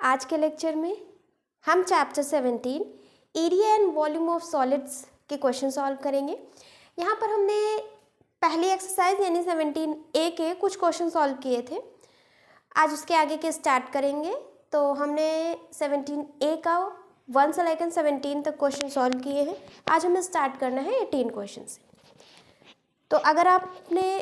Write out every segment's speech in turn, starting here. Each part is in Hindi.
आज के लेक्चर में हम chapter 17 area and volume of solids के क्वेश्चन सॉल्व करेंगे। यहाँ पर हमने पहली एक्सरसाइज यानी 17A के कुछ क्वेश्चन सॉल्व किए थे। आज उसके आगे के स्टार्ट करेंगे। तो हमने 17A का 1 से लेकर 17 तक क्वेश्चन सॉल्व किए हैं। आज हमें स्टार्ट करना है 18 क्वेश्चन से। तो अगर आपने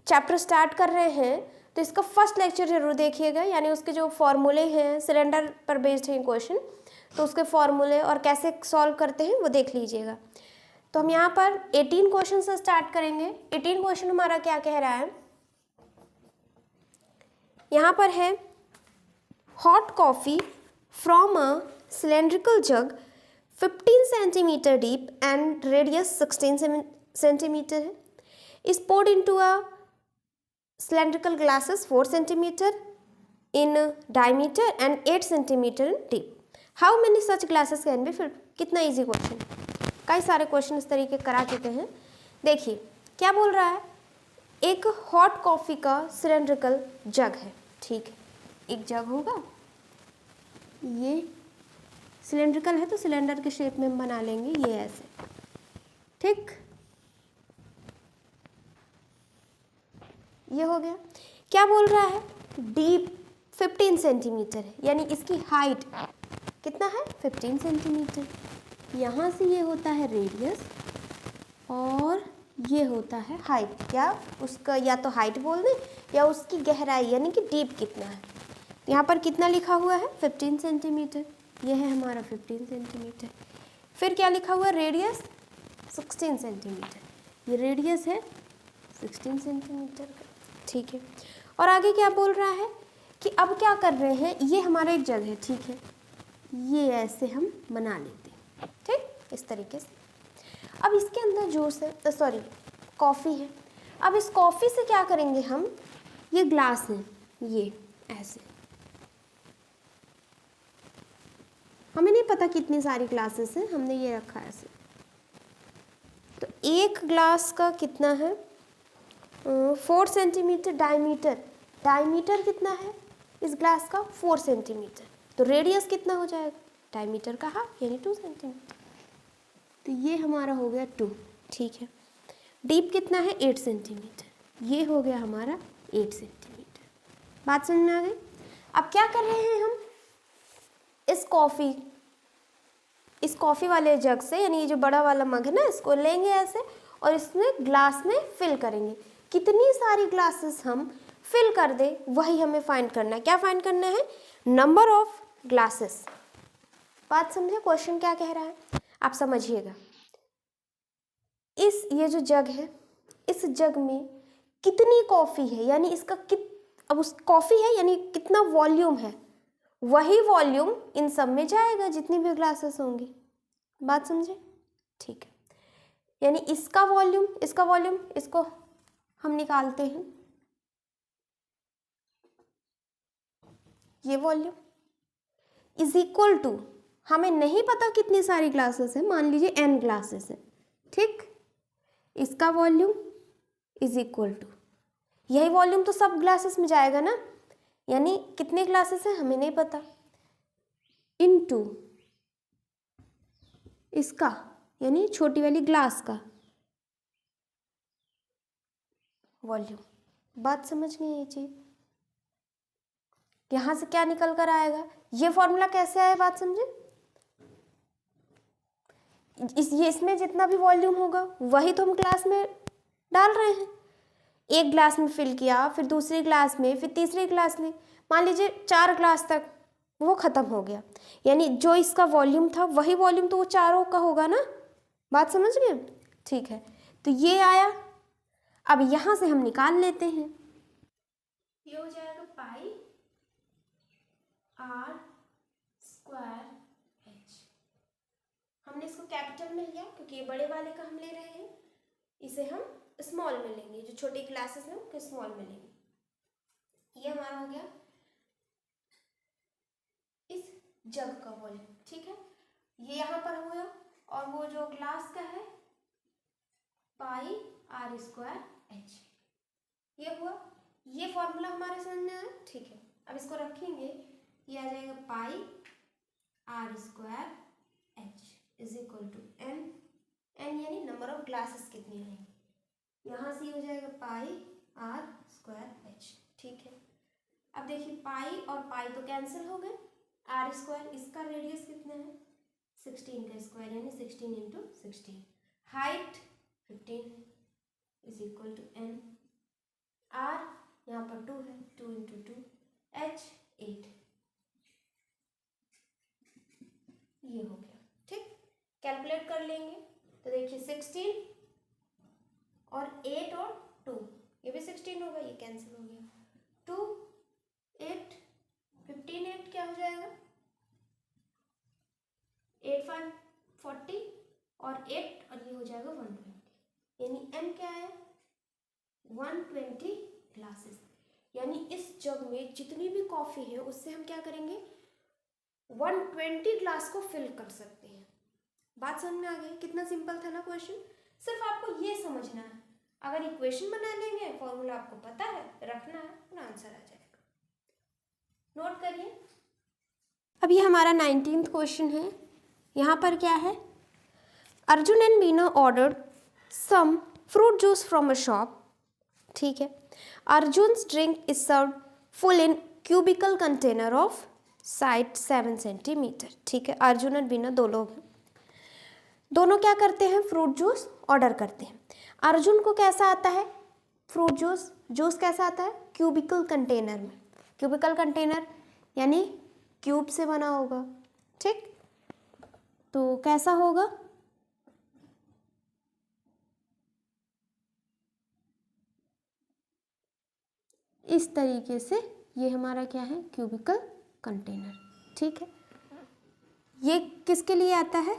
चैप्टर स्टार्ट कर रहे हैं तो इसका फर्स्ट लेक्चर जरूर देखिएगा, यानी उसके जो फॉर्मूले हैं, सिलेंडर पर बेस्ड हैं क्वेश्चन, तो उसके फॉर्मूले और कैसे सॉल्व करते हैं वो देख लीजिएगा। तो हम यहाँ पर 18 क्वेश्चन से स्टार्ट करेंगे। 18 क्वेश्चन हमारा क्या कह रहा है, यहाँ पर है hot coffee from a cylindrical jug 15 centimetre deep and radius 16 centimetre है, is poured into a cylindrical glasses 4 centimeter in diameter and 8 centimeter in deep. How many such glasses can be filled? कितना इजी क्वेश्चन, कई सारे क्वेश्चन इस तरीके करा चुके हैं। देखिए क्या बोल रहा है, एक हॉट कॉफ़ी का सिलेंड्रिकल जग है, ठीक है, एक जग होगा, ये सिलेंड्रिकल है तो सिलेंडर के शेप में हम बना लेंगे, ये ऐसे, ठीक, ये हो गया। क्या बोल रहा है, डीप 15 सेंटीमीटर है, यानी इसकी हाइट कितना है 15 सेंटीमीटर। यहाँ से ये होता है रेडियस और ये होता है हाइट, क्या उसका या तो हाइट बोल दें या उसकी गहराई यानी कि डीप कितना है। तो यहाँ पर कितना लिखा हुआ है 15 सेंटीमीटर, ये है हमारा 15 सेंटीमीटर। फिर क्या लिखा हुआ है, रेडियस 16 सेंटीमीटर, ये रेडियस है 16 सेंटीमीटर का, ठीक है। और आगे क्या बोल रहा है कि अब क्या कर रहे हैं, ये हमारा एक जग है, ठीक है, ये ऐसे हम बना लेते हैं, ठीक, इस तरीके से। अब इसके अंदर जूस है, सॉरी कॉफ़ी है। अब इस कॉफ़ी से क्या करेंगे हम, ये ग्लास है, ये ऐसे, हमें नहीं पता कितनी सारी ग्लासेस हैं, हमने ये रखा है ऐसे। तो एक ग्लास का कितना है 4 सेंटीमीटर डायमीटर, डायमीटर कितना है इस ग्लास का 4 सेंटीमीटर, तो रेडियस कितना हो जाएगा डायमीटर का हाफ यानी 2 सेंटीमीटर, तो ये हमारा हो गया 2, ठीक है। डीप कितना है 8 सेंटीमीटर, ये हो गया हमारा 8 सेंटीमीटर। बात समझ में आ गई। अब क्या कर रहे हैं हम, इस कॉफ़ी वाले जग से, यानी ये जो बड़ा वाला मग है ना, इसको लेंगे ऐसे और इसमें ग्लास में फिल करेंगे। कितनी सारी ग्लासेस हम फिल कर दे वही हमें फाइंड करना है। क्या फाइंड करना है, नंबर ऑफ ग्लासेस। बात समझे, क्वेश्चन क्या कह रहा है आप समझिएगा। ये जो जग है, इस जग में कितनी कॉफ़ी है, यानी इसका अब उस कॉफ़ी है यानी कितना वॉल्यूम है, वही वॉल्यूम इन सब में जाएगा जितनी भी ग्लासेस होंगी। बात समझे, ठीक है। यानी इसका वॉल्यूम इसको हम निकालते हैं, ये वॉल्यूम इज इक्वल टू, हमें नहीं पता कितनी सारी ग्लासेस हैं, मान लीजिए n ग्लासेस हैं, ठीक, इसका वॉल्यूम इज इक्वल टू, यही वॉल्यूम तो सब ग्लासेस में जाएगा ना, यानी कितने ग्लासेस हैं हमें नहीं पता, इनटू इसका यानी छोटी वाली ग्लास का वॉल्यूम। बात समझ गए ये चीज, यहां से क्या निकल कर आएगा, ये फॉर्मूला कैसे आया, बात समझे। इसमें जितना भी वॉल्यूम होगा वही तो हम ग्लास में डाल रहे हैं। एक ग्लास में फिल किया, फिर दूसरी ग्लास में, फिर तीसरी ग्लास में, मान लीजिए 4 ग्लास तक वो ख़त्म हो गया, यानी जो इसका वॉल्यूम था वही वॉल्यूम तो वो चारों का होगा ना। बात समझ गए, ठीक है। तो ये आया, अब यहाँ से हम निकाल लेते हैं, ये हो जाएगा पाई r स्क्वायर h। हमने इसको कैपिटल में लिया क्योंकि ये बड़े वाले का हम ले रहे हैं, इसे हम स्मॉल में लेंगे, जो छोटी क्लासेस हैं उसको स्मॉल में लेंगे। ये हमारा हो गया इस जग का वॉल्यूम, ठीक है, ये यहाँ पर हुआ, और वो जो ग्लास का है पाई r स्क्वायर h, ये हुआ। ये फॉर्मूला हमारे समझ में आया, ठीक है। अब इसको रखेंगे, ये आ जाएगा pi are square h is equal to n, n यानी नंबर ऑफ ग्लासेस कितनी रहेंगी, यहाँ से हो जाएगा पाई आर स्क्वायर एच। ठीक है, अब देखिए पाई और पाई तो कैंसिल हो गए, आर स्क्वायर इसका रेडियस कितना है 16 का स्क्वायर यानी 16 इंटू 16, हाइट 15 है is equal to N, R यहाँ पर 2 है 2 इंटू 2, एच 8, ये हो गया। ठीक, कैलकुलेट कर लेंगे तो देखिए 16 और 8 और 2, ये भी 16 होगा, ये कैंसिल हो गया, 2 8 15 8 क्या हो जाएगा 8 5 40 और 8 और ये हो जाएगा 120, यानी m क्या है 120 ग्लासेस, यानी इस जग में जितनी भी कॉफ़ी है उससे हम क्या करेंगे 120 ग्लास को फिल कर सकते हैं। बात समझ में आ गई, कितना सिंपल था ना क्वेश्चन, सिर्फ आपको ये समझना है, अगर इक्वेशन बना लेंगे फॉर्मूला आपको पता है रखना है और आंसर आ जाएगा। नोट करिए, अब ये हमारा 19th क्वेश्चन है, यहाँ पर क्या है, Arjun and Meena ordered some fruit juice from a shop. ठीक है, Arjun's drink is served full in cubical container of side 7 centimetre. ठीक है, अर्जुन और मीना दो लोग हैं, दोनों क्या करते हैं फ्रूट जूस ऑर्डर करते हैं। अर्जुन को कैसा आता है फ्रूट जूस, जूस कैसा आता है क्यूबिकल कंटेनर में, क्यूबिकल कंटेनर यानी क्यूब से बना होगा। ठीक, तो कैसा होगा इस तरीके से, ये हमारा क्या है क्यूबिकल कंटेनर। ठीक है, ये किसके लिए आता है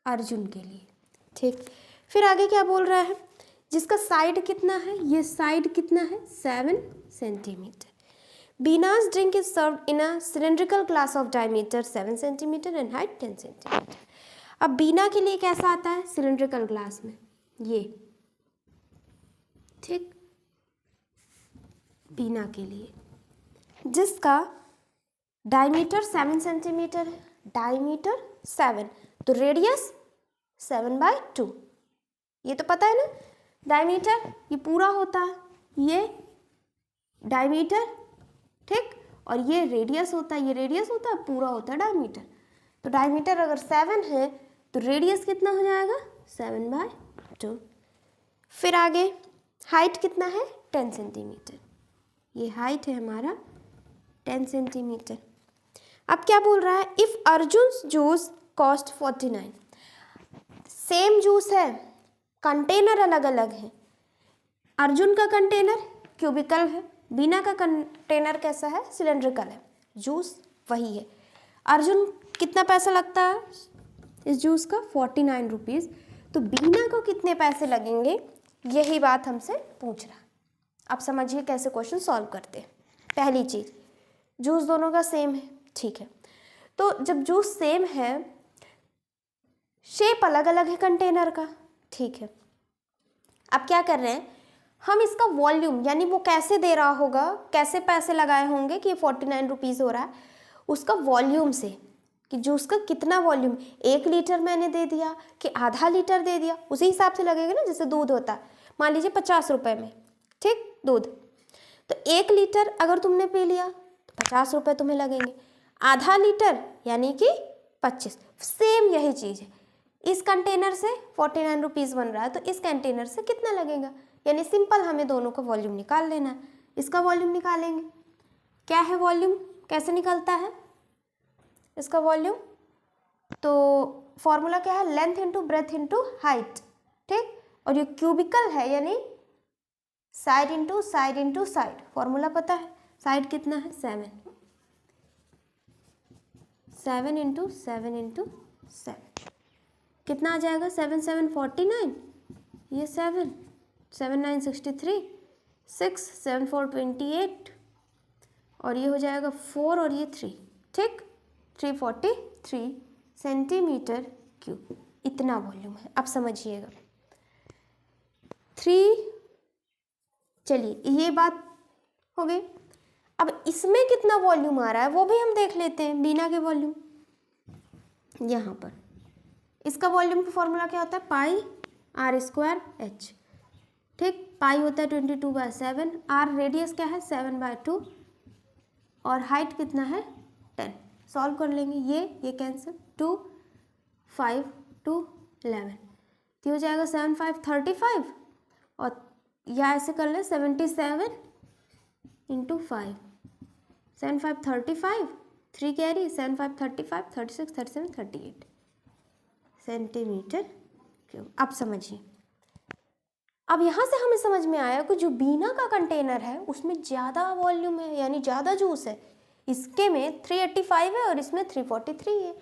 अर्जुन के लिए। ठीक, फिर आगे क्या बोल रहा है, जिसका साइड कितना है, ये साइड कितना है 7 centimetre. बीना's drink is served in a cylindrical glass of diameter 7 centimetre and height 10 centimetre. अब बीना के लिए कैसा आता है सिलेंड्रिकल ग्लास में ये। ठीक, बीना के लिए जिसका डायमीटर 7 सेंटीमीटर है, डायमीटर 7 तो रेडियस 7/2, ये तो पता है ना, डायमीटर ये पूरा होता है, ये डायमीटर। ठीक, और ये रेडियस होता है, ये रेडियस होता है, पूरा होता है डायमीटर। तो डायमीटर अगर 7 है तो रेडियस कितना हो जाएगा 7/2। फिर आगे हाइट कितना है 10 सेंटीमीटर, ये हाइट है हमारा 10 सेंटीमीटर। अब क्या बोल रहा है, if Arjun's juice cost 49, same juice है कंटेनर अलग अलग है, अर्जुन का कंटेनर क्यूबिकल है, बीना का कंटेनर कैसा है सिलेंड्रिकल है, जूस वही है। अर्जुन कितना पैसा लगता है इस जूस का 49 रुपीज़, तो बीना को कितने पैसे लगेंगे यही बात हमसे पूछ रहा। अब समझिए कैसे क्वेश्चन सॉल्व करते हैं। पहली चीज़, जूस दोनों का सेम है। ठीक है, तो जब जूस सेम है शेप अलग अलग है कंटेनर का। ठीक है, अब क्या कर रहे हैं हम, इसका वॉल्यूम यानी वो कैसे दे रहा होगा, कैसे पैसे लगाए होंगे कि 49 रुपीज़ हो रहा है, उसका वॉल्यूम से कि जूस का कितना वॉल्यूम, 1 लीटर मैंने दे दिया कि आधा लीटर दे दिया, उसी हिसाब से लगेगा ना। जैसे दूध होता है, मान लीजिए 50 रुपये में, ठीक दूध, तो 1 लीटर अगर तुमने पी लिया तो 50 रुपये तुम्हें लगेंगे, आधा लीटर यानी कि 25। सेम यही चीज़ है, इस कंटेनर से 49 रुपीज़ बन रहा है तो इस कंटेनर से कितना लगेगा, यानी सिंपल हमें दोनों का वॉल्यूम निकाल लेना है। इसका वॉल्यूम निकालेंगे, क्या है वॉल्यूम, कैसे निकलता है इसका वॉल्यूम, तो फॉर्मूला क्या है length into breadth into height. ठीक, और ये क्यूबिकल है यानी साइड इंटू साइड, फॉर्मूला पता है, साइड कितना है 7, 7 इंटू 7 कितना आ जाएगा 7 7 49, ये 7 7 9 63, 6 7 4 28 और ये हो जाएगा 4 और ये 3। ठीक, 343 सेंटीमीटर क्यूब, इतना वॉल्यूम है। अब समझिएगा 3, चलिए ये बात हो गई। अब इसमें कितना वॉल्यूम आ रहा है वो भी हम देख लेते हैं बिना के वॉल्यूम। यहाँ पर इसका वॉल्यूम का फॉर्मूला क्या होता है, पाई आर स्क्वायर एच, ठीक। पाई होता है 22/7, आर रेडियस क्या है 7/2, और हाइट कितना है 10। सॉल्व कर लेंगे, ये कैंसिल, 2 5 2 11, तो हो जाएगा 7 5 35, और या ऐसे कर ले 77 इंटू 5, 7 5 35, 3 कैरी, 7 5 35, 36 37 38 सेंटीमीटर क्यूब। अब समझिए, अब यहाँ से हमें समझ में आया कि जो बीना का कंटेनर है उसमें ज़्यादा वॉल्यूम है, यानी ज़्यादा जूस है। इसके में 385 है और इसमें 343 है।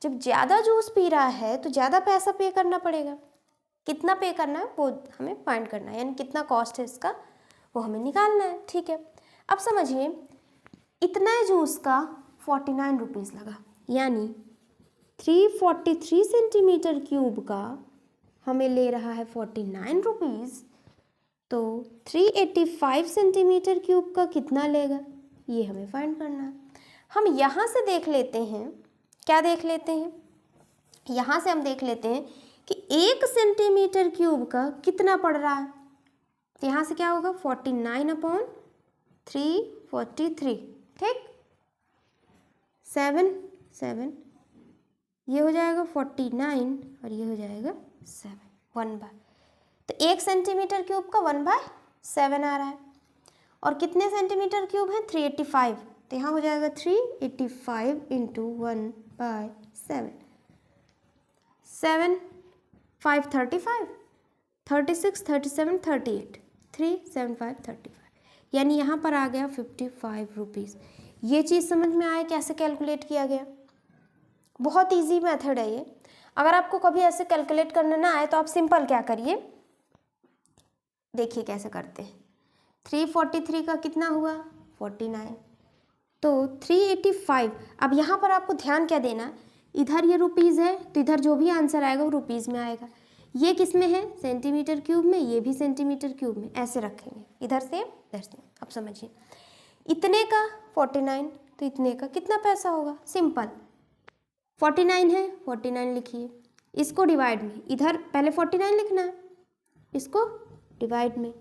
जब ज़्यादा जूस पी रहा है तो ज़्यादा पैसा पे करना पड़ेगा। कितना पे करना है वो हमें फाइंड करना है, यानी कितना कॉस्ट है इसका वो हमें निकालना है, ठीक है। अब समझिए, इतना जूस का 49 रुपीज़ लगा, यानी 343 सेंटीमीटर क्यूब का हमें ले रहा है 49 रुपीज़, तो 385 सेंटीमीटर क्यूब का कितना लेगा ये हमें फाइंड करना है। हम यहाँ से देख लेते हैं, क्या देख लेते हैं, यहाँ से हम देख लेते हैं कि 1 सेंटीमीटर क्यूब का कितना पड़ रहा है। तो यहाँ से क्या होगा 49/343, ठीक। 7 7, ये हो जाएगा 49 और ये हो जाएगा 7, 1/, तो 1 सेंटीमीटर क्यूब का 1/7 आ रहा है। और कितने सेंटीमीटर क्यूब है 385, तो यहाँ हो जाएगा 385 इंटू 1/7, 7 5 35, 36 37 38, 3 7 5 35, यानी यहाँ पर आ गया 55 रुपीज़। ये चीज़ समझ में आया कैसे कैलकुलेट किया गया। बहुत इजी मेथड है ये। अगर आपको कभी ऐसे कैलकुलेट करना ना आए तो आप सिंपल क्या करिए, देखिए कैसे करते हैं। 343 का कितना हुआ 49, तो 385। अब यहाँ पर आपको ध्यान क्या देना, इधर ये रुपीज़ है तो इधर जो भी आंसर आएगा वो रुपीज़ में आएगा। ये किस में है सेंटीमीटर क्यूब में, ये भी सेंटीमीटर क्यूब में, ऐसे रखेंगे इधर से इधर से। अब समझिए, इतने का 49 तो इतने का कितना पैसा होगा, सिंपल 49 है 49 लिखिए, इसको डिवाइड में, इधर पहले 49 लिखना है, इसको डिवाइड में,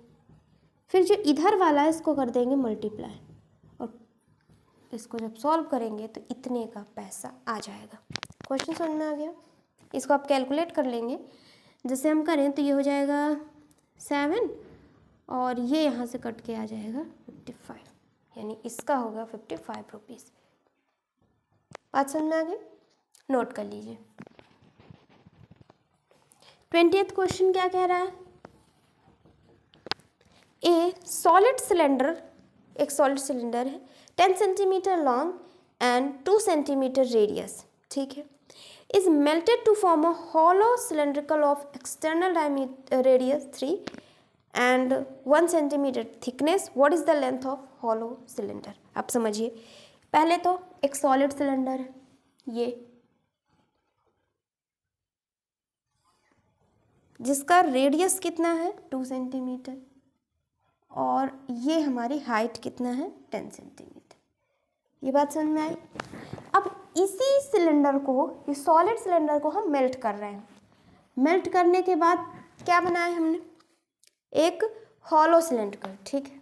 फिर जो इधर वाला है इसको कर देंगे मल्टीप्लाई, और इसको जब सॉल्व करेंगे तो इतने का पैसा आ जाएगा। क्वेश्चन समझ में आ गया। इसको आप कैलकुलेट कर लेंगे, जैसे हम करें तो ये हो जाएगा 7 और ये यहाँ से कट के आ जाएगा 55, यानी इसका होगा 55 रुपीज़। बात समझ में आ गई, नोट कर लीजिए। 20th क्वेश्चन क्या कह रहा है, ए सॉलिड सिलेंडर, एक सॉलिड सिलेंडर है 10 centimetre long and 2 centimetre radius, ठीक है, is melted to form a hollow cylindrical of external diameter radius 3 and 1 centimeter thickness. What is the length of hollow cylinder? आप समझिए, पहले तो एक सॉलिड सिलेंडर है, ये जिसका रेडियस कितना है 2 सेंटीमीटर और ये हमारी हाइट कितना है 10 सेंटीमीटर। ये बात समझ में आई। अब इसी सिलेंडर को, इस सॉलिड सिलेंडर को हम मेल्ट कर रहे हैं। मेल्ट करने के बाद क्या बनाया हमने, एक हॉलो सिलेंडर, ठीक है।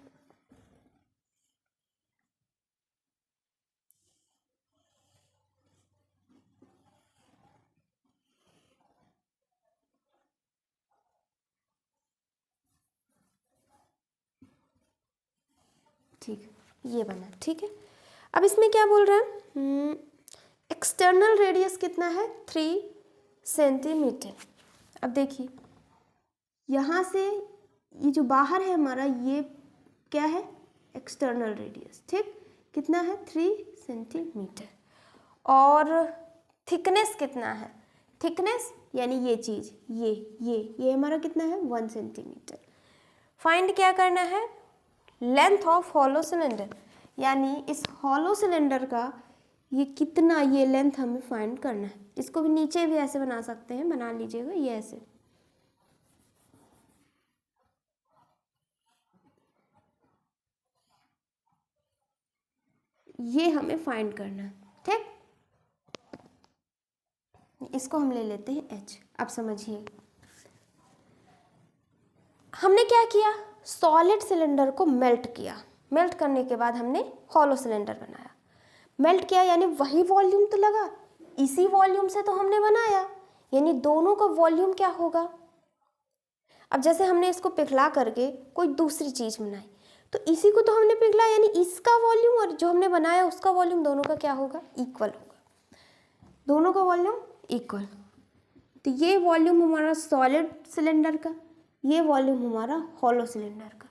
ठीक, ये बना, ठीक है। अब इसमें क्या बोल रहा है, एक्सटर्नल रेडियस कितना है 3 सेंटीमीटर। अब देखिए, यहाँ से ये जो बाहर है हमारा, ये क्या है एक्सटर्नल रेडियस, ठीक, कितना है 3 सेंटीमीटर। और थिकनेस कितना है, थिकनेस यानी ये चीज़, ये हमारा कितना है 1 सेंटीमीटर। फाइंड क्या करना है, लेंथ ऑफ हॉलो सिलेंडर, यानी इस हॉलो सिलेंडर का ये कितना, ये लेंथ हमें फाइंड करना है। इसको भी नीचे भी ऐसे बना सकते हैं, बना लीजिएगा ये ऐसे। ये हमें फाइंड करना है, ठीक। इसको हम ले लेते हैं h। अब समझिए हमने क्या किया, सॉलिड सिलेंडर को मेल्ट किया, मेल्ट करने के बाद हमने हॉलो सिलेंडर बनाया। मेल्ट किया यानी वही वॉल्यूम तो लगा, इसी वॉल्यूम से तो हमने बनाया, यानी दोनों का वॉल्यूम क्या होगा। अब जैसे हमने इसको पिघला करके कोई दूसरी चीज़ बनाई, तो इसी को तो हमने पिघला, यानी इसका वॉल्यूम और जो हमने बनाया उसका वॉल्यूम दोनों का क्या होगा, इक्वल होगा, दोनों का वॉल्यूम इक्वल। तो ये वॉल्यूम हमारा सॉलिड सिलेंडर का, ये वॉल्यूम हमारा हॉलो सिलेंडर का,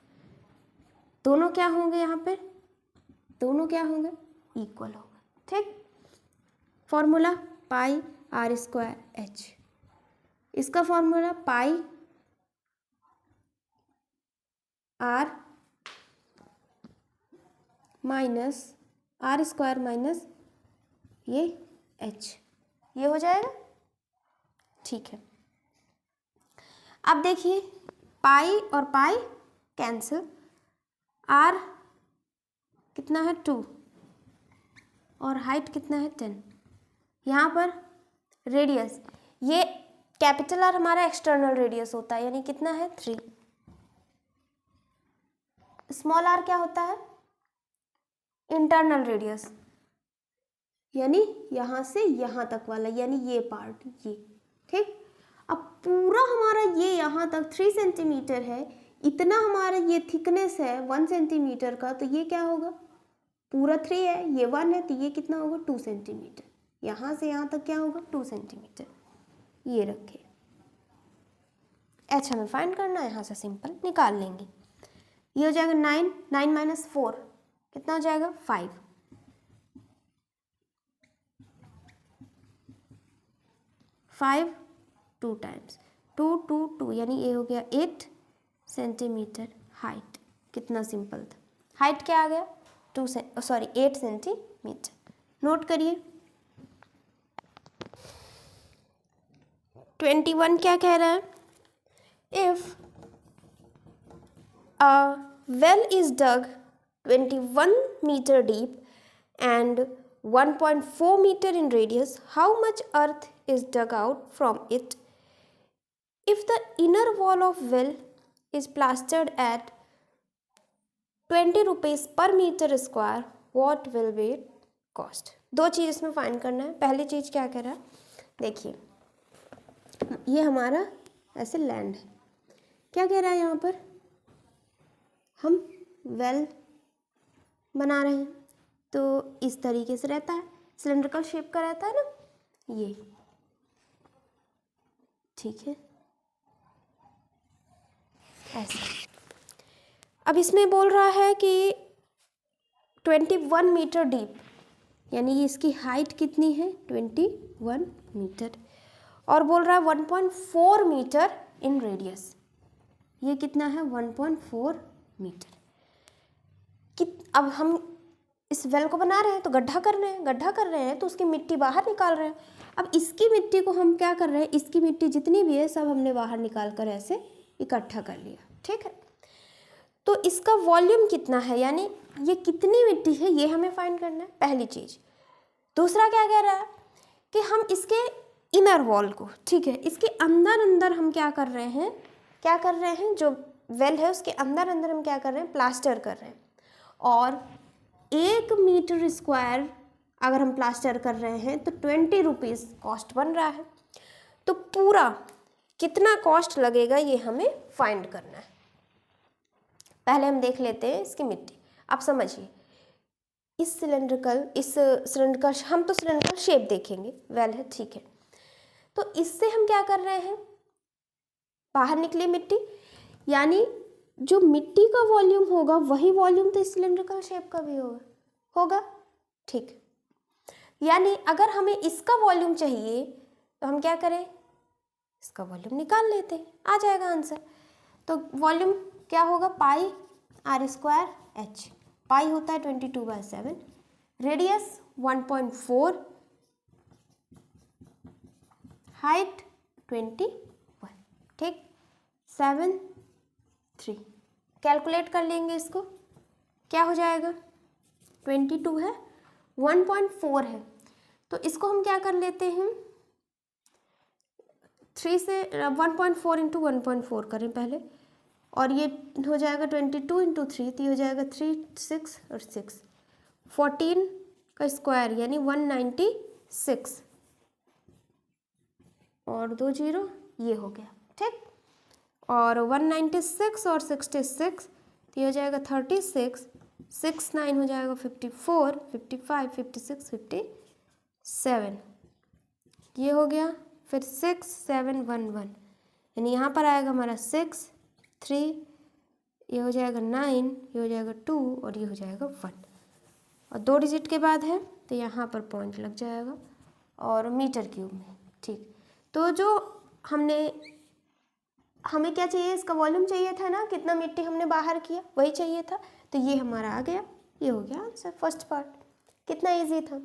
दोनों क्या होंगे, यहाँ पे दोनों क्या होंगे, इक्वल होगा, ठीक। Formula pi are square h, इसका formula pi r minus r square minus ये एच, ये हो जाएगा, ठीक है। अब देखिए पाई और पाई कैंसिल, आर कितना है 2 और हाइट कितना है 10। यहाँ पर रेडियस, ये कैपिटल आर हमारा एक्सटर्नल रेडियस होता है, यानी कितना है 3। स्मॉल आर क्या होता है, इंटरनल रेडियस, यानी यहाँ से यहाँ तक वाला, यानी ये पार्ट, ये, ठीक। अब पूरा हमारा ये यहाँ तक 3 सेंटीमीटर है, इतना हमारा ये थिकनेस है 1 सेंटीमीटर का, तो ये क्या होगा, पूरा 3 है, ये 1 है, तो ये कितना होगा 2 सेंटीमीटर, यहाँ से यहाँ तक क्या होगा 2 सेंटीमीटर। ये रखे, एच हमें फाइंड करना है, यहाँ से सिंपल निकाल लेंगे। ये हो जाएगा 9, 9 माइनस 4 कितना हो जाएगा 5, 5 2 टाइम्स 2 2 2, यानी ये हो गया 8 सेंटीमीटर हाइट। कितना सिंपल था, हाइट क्या आ गया 8 सेंटीमीटर। नोट करिए 21 क्या कह रहा है, if a well is dug 21 meter deep and 1.4 meter in radius, how much earth is dug out from it? If the inner wall of well is plastered at 20 rupees per meter square, what will be cost? दो चीज़ इसमें फाइंड करना है। पहली चीज़ क्या कह रहा है, देखिए ये हमारा ऐसे लैंड है, क्या कह रहा है, यहाँ पर हम वेल बना रहे हैं, तो इस तरीके से रहता है, सिलेंड्रिकल शेप का रहता है ना ये, ठीक है, ऐसे। अब इसमें बोल रहा है कि 21 मीटर डीप, यानी इसकी हाइट कितनी है 21 मीटर, और बोल रहा है 1.4 मीटर इन रेडियस, ये कितना है 1.4 मीटर। अब हम इस वेल को बना रहे हैं तो गड्ढा कर रहे हैं तो उसकी मिट्टी बाहर निकाल रहे हैं। अब इसकी मिट्टी को हम क्या कर रहे हैं, इसकी मिट्टी जितनी भी है सब हमने बाहर निकाल कर ऐसे इकट्ठा कर लिया, ठीक है। तो इसका वॉल्यूम कितना है, यानी ये कितनी मिट्टी है, ये हमें फाइंड करना है, पहली चीज़। दूसरा क्या कह रहा है कि हम इसके इनर वॉल को, ठीक है, इसके अंदर हम क्या कर रहे हैं, जो वेल है उसके अंदर हम क्या कर रहे हैं, प्लास्टर कर रहे हैं। और 1 मीटर स्क्वायर अगर हम प्लास्टर कर रहे हैं तो 20 रुपीज़ कॉस्ट बन रहा है। तो पूरा कितना कॉस्ट लगेगा ये हमें फाइंड करना है। पहले हम देख लेते हैं इसकी मिट्टी। आप समझिए इस सिलेंड्रिकल हम तो सिलेंड्रिकल शेप देखेंगे, वेल है, ठीक है। तो इससे हम क्या कर रहे हैं, बाहर निकली मिट्टी, यानी जो मिट्टी का वॉल्यूम होगा वही वॉल्यूम तो इस सिलेंड्रिकल शेप का भी होगा, ठीक। यानी अगर हमें इसका वॉल्यूम चाहिए तो हम क्या करें, इसका वॉल्यूम निकाल लेते हैं, आ जाएगा आंसर। तो वॉल्यूम क्या होगा, पाई आर स्क्वायर एच, पाई होता है 22/7, रेडियस 1.4, हाइट 21, ठीक, 7 3। कैलकुलेट कर लेंगे इसको, क्या हो जाएगा, 22 है 1.4 है, तो इसको हम क्या कर लेते हैं, 3 से 1.4 इंटू 1.4 करें पहले, और ये हो जाएगा 22 इंटू 3, तो ये हो जाएगा 3, 6 और 6, 14 का स्क्वायर यानी 196 और 2 जीरो, ये हो गया। ठीक, और 196 और 66, तो ये हो जाएगा 36, 6 9 हो जाएगा 54, 55, 56, 57, ये हो गया। फिर 6 7 1 1, यानी यहाँ पर आएगा हमारा 6 3, ये हो जाएगा 9, ये हो जाएगा 2 और ये हो जाएगा 1, और 2 डिजिट के बाद है तो यहाँ पर पॉइंट लग जाएगा और मीटर क्यूब में। ठीक, तो जो हमें क्या चाहिए, इसका वॉल्यूम चाहिए था ना, कितना मिट्टी हमने बाहर किया वही चाहिए था, तो ये हमारा आ गया, ये हो गया आंसर। फर्स्ट पार्ट कितना इजी था।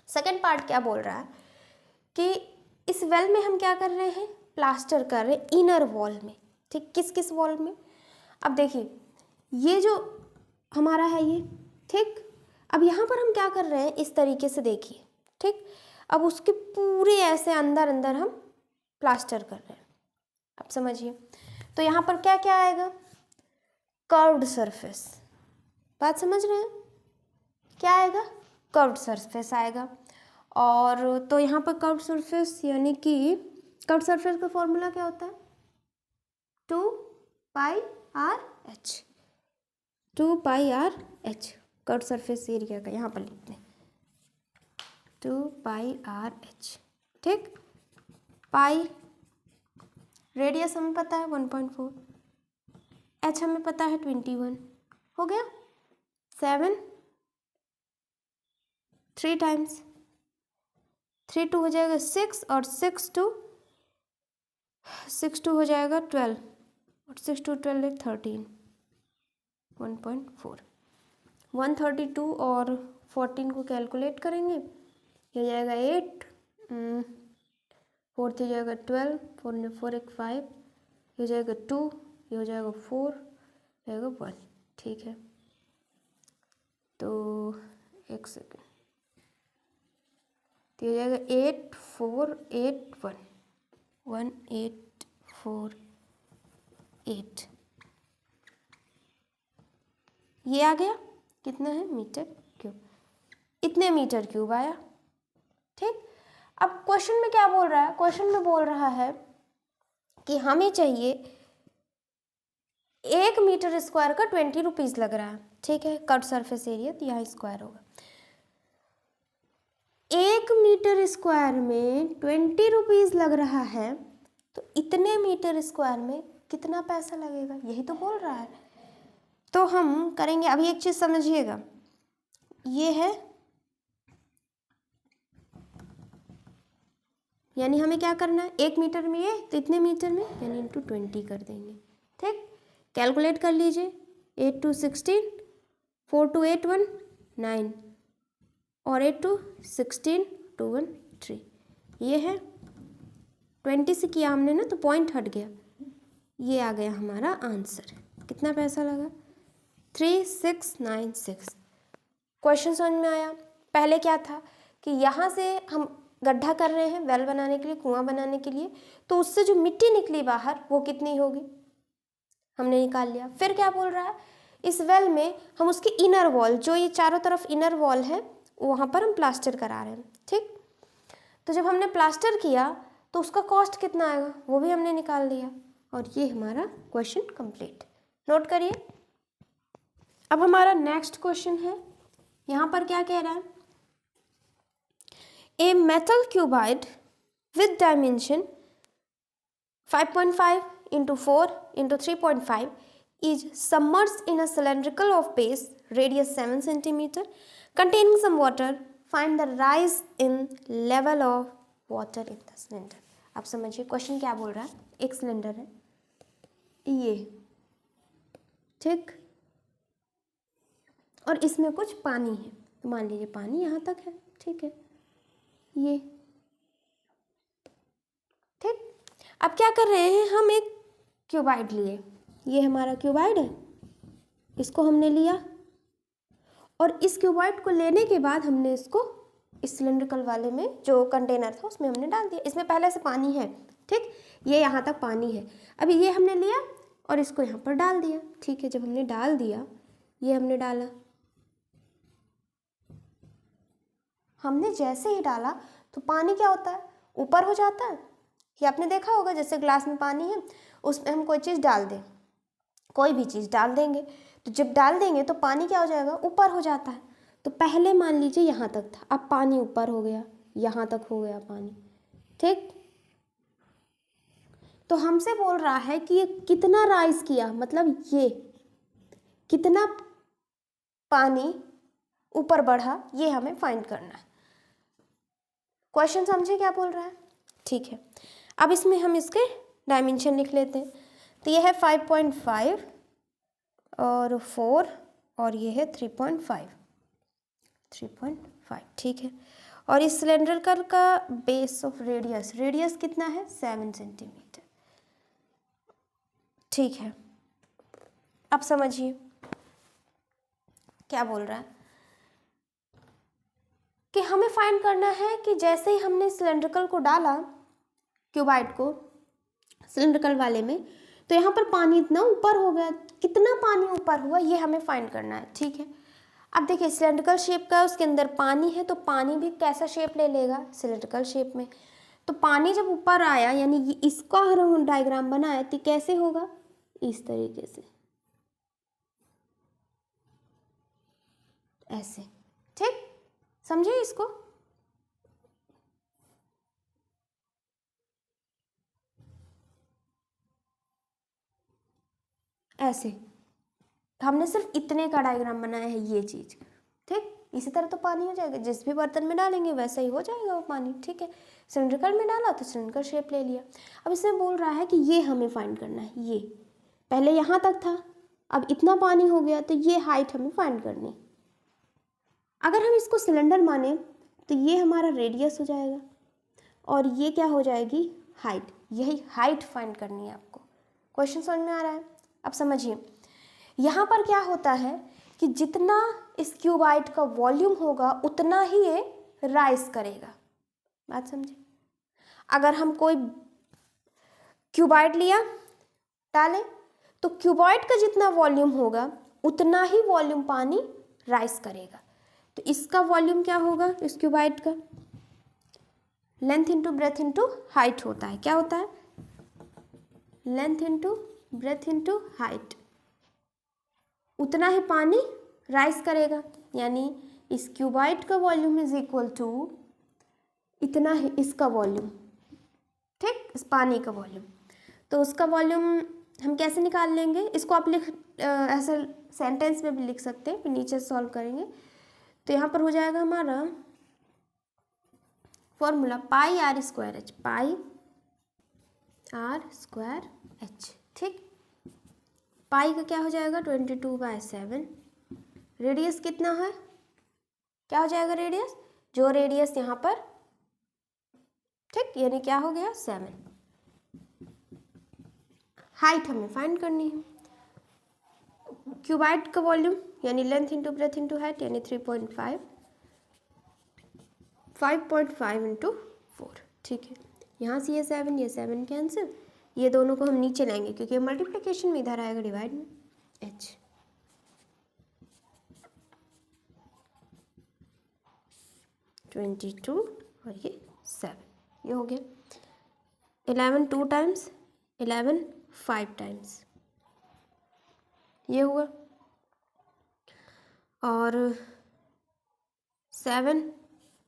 सेकंड पार्ट क्या बोल रहा है कि इस वेल में हम क्या कर रहे हैं, प्लास्टर कर रहे हैं इनर वॉल में। ठीक, किस किस वॉल में, अब देखिए ये जो हमारा है ये, ठीक, अब यहाँ पर हम क्या कर रहे हैं, इस तरीके से देखिए। ठीक, अब उसके पूरे ऐसे अंदर अंदर हम प्लास्टर कर रहे हैं, अब समझिए। तो यहाँ पर क्या क्या आएगा, कर्व्ड सरफेस, बात समझ रहे हैं, क्या आएगा, कर्व्ड सरफेस आएगा। और तो यहाँ पर कर्व्ड सरफेस यानी कि कर्व्ड सरफेस का फॉर्मूला क्या होता है, 2 pi r h, 2 pi r h, curved surface area का यहाँ पर लिखते हैं 2 पाई आर एच। ठीक, पाई रेडियस हमें पता है 1.4, एच हमें पता है 21, हो गया 7, 3 टाइम्स 3 2 हो जाएगा 6, और 6 2 हो जाएगा 12, और 6 2 12 13, 1.4, 132 और 14 को कैलकुलेट करेंगे, ये हो जाएगा 8, 4 हो जाएगा 12, 4 ने 4 1 5, ये हो जाएगा 2, ये हो जाएगा 4, ये हो जाएगा 1। ठीक है, तो एक सेकेंड, तो ये हो जाएगा 8 4 8 1, 1 8 4 8, ये आ गया, कितना है, मीटर क्यूब, इतने मीटर क्यूब आया। ठीक, अब क्वेश्चन में क्या बोल रहा है, क्वेश्चन में बोल रहा है कि हमें चाहिए 1 मीटर स्क्वायर का 20 रुपीज़ लग रहा है। ठीक है, कट सरफेस एरिया, तो यहाँ स्क्वायर होगा, 1 मीटर स्क्वायर में 20 रुपीज़ लग रहा है, तो इतने मीटर स्क्वायर में कितना पैसा लगेगा, यही तो बोल रहा है। तो हम करेंगे, अभी एक चीज़ समझिएगा, ये है यानी हमें क्या करना है, 1 मीटर में ये, तो इतने मीटर में यानी इंटू 20 कर देंगे। ठीक, कैलकुलेट कर लीजिए, 8 2 16, 4 2 8 1 9, और 8 2 16, 2 1 3, ये है 20 से किया हमने ना, तो पॉइंट हट गया, ये आ गया हमारा आंसर। कितना पैसा लगा, 3696। क्वेश्चन समझ में आया। पहले क्या था कि यहाँ से हम गड्ढा कर रहे हैं वेल बनाने के लिए, कुआं बनाने के लिए, तो उससे जो मिट्टी निकली बाहर वो कितनी होगी, हमने निकाल लिया। फिर क्या बोल रहा है, इस वेल में हम उसकी इनर वॉल, जो ये चारों तरफ इनर वॉल है, वहाँ पर हम प्लास्टर करा रहे हैं। ठीक, तो जब हमने प्लास्टर किया तो उसका कॉस्ट कितना आएगा वो भी हमने निकाल लिया, और ये हमारा क्वेश्चन कंप्लीट। नोट करिए। अब हमारा नेक्स्ट क्वेश्चन है, यहाँ पर क्या कह रहा है, a metal cuboid with dimension 5.5 into 4 into 3.5 is submerged in a cylindrical of base radius 7 centimeter containing some water. Find the rise in level of water in the cylinder. आप समझिए क्वेश्चन क्या बोल रहा है, एक सिलेंडर है ये, ठीक, और इसमें कुछ पानी है, तो मान लीजिए पानी यहाँ तक है, ठीक है, ये ठीक। अब क्या कर रहे हैं, हम एक क्यूबाइड लिए, ये हमारा क्यूबाइड है, इसको हमने लिया और इस क्यूबॉइड को लेने के बाद हमने इसको इस सिलेंड्रिकल वाले में जो कंटेनर था उसमें हमने डाल दिया। इसमें पहले से पानी है, ठीक, ये यहाँ तक पानी है। अभी ये हमने लिया और इसको यहाँ पर डाल दिया, ठीक है। जब हमने डाल दिया, ये हमने डाला, हमने जैसे ही डाला तो पानी क्या होता है, ऊपर हो जाता है। ये आपने देखा होगा, जैसे ग्लास में पानी है, उसमें हम कोई चीज़ डाल दें, कोई भी चीज़ डाल देंगे, तो जब डाल देंगे तो पानी क्या हो जाएगा, ऊपर हो जाता है। तो पहले मान लीजिए यहाँ तक था, अब पानी ऊपर हो गया, यहाँ तक हो गया पानी, ठीक। तो हमसे बोल रहा है कि ये कितना राइज किया, मतलब ये कितना पानी ऊपर बढ़ा, ये हमें फाइंड करना है। क्वेश्चन समझे क्या बोल रहा है, ठीक है। अब इसमें हम इसके डायमेंशन लिख लेते हैं। तो ये है 5.5 और 4 और ये है 3.5, ठीक है। और इस सिलेंडर का बेस ऑफ रेडियस कितना है, 7 सेंटीमीटर, ठीक है। अब समझिए क्या बोल रहा है कि हमें फाइंड करना है कि जैसे ही हमने सिलेंड्रिकल को डाला, क्यूबाइड को सिलेंड्रिकल वाले में, तो यहाँ पर पानी इतना ऊपर हो गया, कितना पानी ऊपर हुआ ये हमें फाइंड करना है, ठीक है। अब देखिए सिलेंड्रिकल शेप का, उसके अंदर पानी है, तो पानी भी कैसा शेप ले लेगा, सिलेंड्रिकल शेप में। तो पानी जब ऊपर आया, यानी इसका हम डायग्राम बनाए तो कैसे होगा, इस तरीके से, ऐसे, ठीक, समझे इसको। ऐसे हमने सिर्फ इतने का डायग्राम बनाया है, ये चीज, ठीक। इसी तरह तो पानी हो जाएगा, जिस भी बर्तन में डालेंगे वैसा ही हो जाएगा वो पानी, ठीक है। सिलेंड्रिकल में डाला तो सिलेंड्रिकल शेप ले लिया। अब इसमें बोल रहा है कि ये हमें फाइंड करना है, ये पहले यहाँ तक था, अब इतना पानी हो गया, तो ये हाइट हमें फाइंड करनी। अगर हम इसको सिलेंडर माने तो ये हमारा रेडियस हो जाएगा और ये क्या हो जाएगी, हाइट। यही हाइट फाइंड करनी है आपको। क्वेश्चन समझ में आ रहा है। अब समझिए यहाँ पर क्या होता है कि जितना इस क्यूबाइड का वॉल्यूम होगा उतना ही ये राइज करेगा, बात समझे। अगर हम कोई क्यूबाइड लिया, डालें, तो क्यूबाइड का जितना वॉल्यूम होगा उतना ही वॉल्यूम पानी राइज करेगा। तो इसका वॉल्यूम क्या होगा, इस क्यूबाइड का length into breadth into height होता है। क्या होता है, length into breadth into height, उतना ही पानी राइज करेगा। यानी इस क्यूबाइड का वॉल्यूम इज इक्वल टू इतना ही इसका वॉल्यूम, ठीक, इस पानी का वॉल्यूम। तो उसका वॉल्यूम हम कैसे निकाल लेंगे, इसको आप ऐसे सेंटेंस में भी लिख सकते हैं, फिर नीचे सॉल्व करेंगे। तो यहाँ पर हो जाएगा हमारा formula pi are square H, pi are square H, ठीक। पाई का क्या हो जाएगा 22/7। रेडियस कितना है, क्या हो जाएगा रेडियस, जो रेडियस यहाँ पर, ठीक, यानी क्या हो गया 7। हाइट हमें फाइंड करनी है। क्यूबाइड का वॉल्यूम यानी length into breadth into height यानी 3.5, 5.5 इंटू 4, ठीक है। यहाँ से ये 7 कैंसिल, ये दोनों को हम नीचे लाएंगे क्योंकि मल्टीप्लिकेशन में इधर आएगा डिवाइड में, h 22 और ये 7, ये हो गया 11 2 टाइम्स, 11 5 टाइम्स, ये हुआ, और 7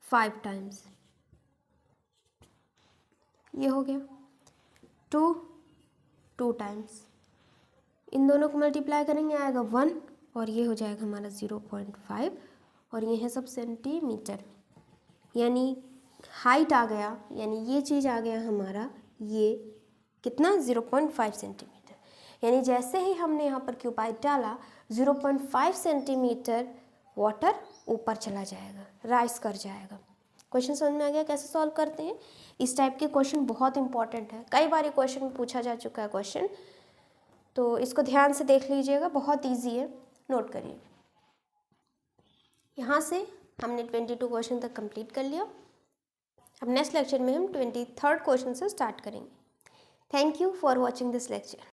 5 टाइम्स, ये हो गया 2 टाइम्स। इन दोनों को मल्टीप्लाई करेंगे आएगा 1 और ये हो जाएगा हमारा 0.5 और ये है सब सेंटीमीटर, यानी हाइट आ गया, यानी ये चीज़ आ गया हमारा, ये कितना 0.5 सेंटीमीटर। यानी जैसे ही हमने यहाँ पर क्यूबाइड डाला 0.5 सेंटीमीटर वाटर ऊपर चला जाएगा, राइज कर जाएगा। क्वेश्चन समझ में आ गया कैसे सॉल्व करते हैं। इस टाइप के क्वेश्चन बहुत इंपॉर्टेंट है, कई बार क्वेश्चन में पूछा जा चुका है क्वेश्चन, तो इसको ध्यान से देख लीजिएगा, बहुत इजी है, नोट करिए। यहाँ से हमने 22 क्वेश्चन तक कंप्लीट कर लिया। अब नेक्स्ट लेक्चर में हम 23rd क्वेश्चन से स्टार्ट करेंगे। Thank you for watching this lecture.